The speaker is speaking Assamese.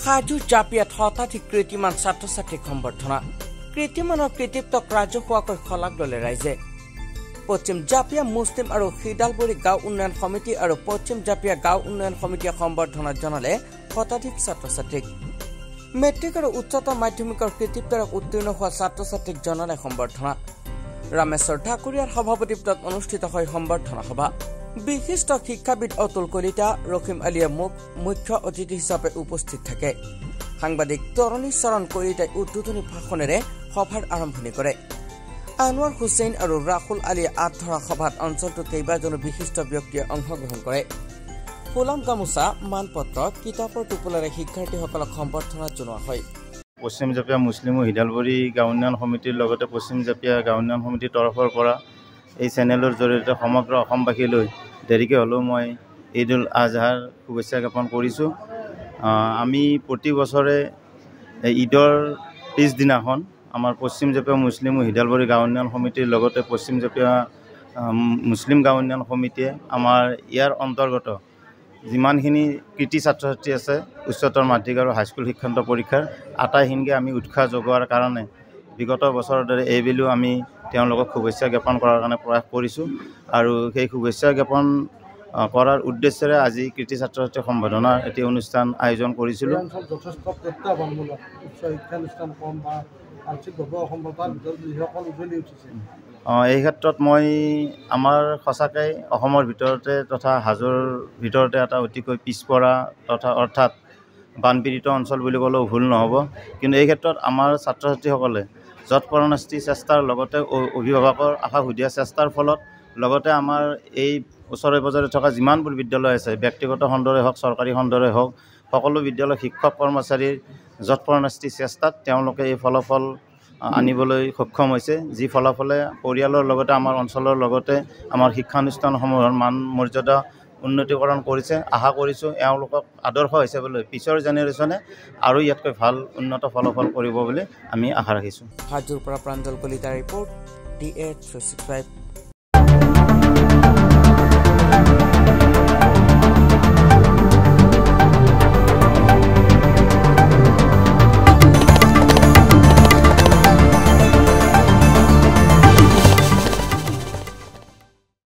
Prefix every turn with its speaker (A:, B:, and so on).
A: হাজু জাপিয়াত হঠাৎ কৃতিমান ছাত্ৰ ছাত্ৰীক সম্বৰ্ধনা কৃতিমানৰ কৃতিত্বক ৰাজহুৱাকৈ শলাগ ল'লে ৰাইজে পশ্চিম জাপিয়া মুছলিম আৰু খিদালবৰী গাঁও উন্নয়ন সমিতি আৰু পশ্চিম জাপিয়া গাঁও উন্নয়ন সমিতিয়ে সম্বৰ্ধনা জনালে শতাধিক ছাত্ৰ ছাত্ৰীক মেট্ৰিক আৰু উচ্চতৰ মাধ্যমিকৰ কৃতিত্বৰে উত্তীৰ্ণ হোৱা ছাত্ৰ ছাত্ৰীক জনালে সম্বৰ্ধনা ৰামেশ্বৰ ঠাকুৰীয়াৰ সভাপতিত্বত অনুষ্ঠিত হয় সম্বৰ্ধনা সভা বিশিষ্ট শিক্ষাবিদ অতুল কলিতা ৰহিম আলীয়ে মুখ্য অতিথি হিচাপে উপস্থিত থাকে সাংবাদিক তৰণী চৰণ কলিতাই উদ্বোধনী ভাষণেৰে সভাৰ আৰম্ভণি কৰে আনোৱাৰ হুছেইন আৰু ৰাহুল আলীয়ে আধৰা সভাত অঞ্চলটোৰ কেইবাজনো বিশিষ্ট ব্যক্তিয়ে অংশগ্ৰহণ কৰে ফুলাম গামোচা মানপত্ৰ কিতাপৰ টোপোলাৰে শিক্ষাৰ্থীসকলক সম্বৰ্ধনা জনোৱা হয়
B: পশ্চিম জাপিয়া মুছলিম হিদালবৰী গাঁও উন্নয়ন সমিতিৰ লগতে পশ্চিম জাপিয়া গাঁও উন্নয়ন সমিতিৰ তৰফৰ পৰা এই চেনেলৰ জৰিয়তে সমগ্ৰ অসমবাসীলৈ দেৰিকৈ হ'লেও মই ঈদ উল আজহাৰ শুভেচ্ছা জ্ঞাপন কৰিছোঁ আমি প্ৰতি বছৰে ঈদৰ পিছদিনাখন আমাৰ পশ্চিম জাপিয়া মুছলিম হিদালবৰী গাঁও উন্নয়ন সমিতিৰ লগতে পশ্চিম জাপিয়া মুছলিম গাঁও উন্নয়ন সমিতিয়ে আমাৰ ইয়াৰ অন্তৰ্গত যিমানখিনি কৃতি ছাত্ৰ ছাত্ৰী আছে উচ্চতৰ মাধ্যমিক আৰু হাইস্কুল শিক্ষান্ত পৰীক্ষাৰ আটাইখিনিকে আমি উৎসাহ যোগোৱাৰ কাৰণে বিগত বছৰৰ দৰে এইবেলিও আমি তেওঁলোকক শুভেচ্ছা জ্ঞাপন কৰাৰ কাৰণে প্ৰয়াস কৰিছোঁ আৰু সেই শুভেচ্ছা জ্ঞাপন কৰাৰ উদ্দেশ্যেৰে আজি কৃতি ছাত্ৰ ছাত্ৰী সম্বৰ্ধনাৰ এটি অনুষ্ঠান আয়োজন কৰিছিলোঁ
C: যথেষ্ট প্ৰত্যাহ্বানমূলক উচ্চ শিক্ষানুষ্ঠান কম বা আৰ্থিকভাৱে অসম্ভৱতাৰ ভিতৰত যিসকল উজ্জ্বলি উঠিছে
B: এই ক্ষেত্ৰত মই আমাৰ সঁচাকৈ অসমৰ ভিতৰতে তথা হাজোৰ ভিতৰতে এটা অতিকৈ পিছপৰা তথা অৰ্থাৎ বানপীড়িত অঞ্চল বুলি ক'লেও ভুল নহ'ব কিন্তু এই ক্ষেত্ৰত আমাৰ ছাত্ৰ ছাত্ৰীসকলে যৎপৰোনাস্তি চেষ্টাৰ লগতে অভিভাৱকৰ আশা সুধীয়া চেষ্টাৰ ফলত লগতে আমাৰ এই ওচৰে পাজৰে থকা যিমানবোৰ বিদ্যালয় আছে ব্যক্তিগত খণ্ডৰে হওক চৰকাৰী খণ্ডৰে হওক সকলো বিদ্যালয় শিক্ষক কৰ্মচাৰীৰ যৎপৰোনাস্তি চেষ্টাত তেওঁলোকে এই ফলাফল আনিবলৈ সক্ষম হৈছে যি ফলাফলে পৰিয়ালৰ লগতে আমাৰ অঞ্চলৰ লগতে আমাৰ শিক্ষানুষ্ঠানসমূহৰ মান মৰ্যাদা উন্নতিকৰণ কৰিছে আশা কৰিছোঁ এওঁলোকক আদৰ্শ হিচাপে লৈ পিছৰ জেনেৰেশ্যনে আৰু ইয়াতকৈ ভাল উন্নত ফলাফল কৰিব বুলি আমি আশা ৰাখিছোঁ
A: হাজোৰ পৰা প্ৰাঞ্জল কলিতাৰ ৰিপৰ্ট DA365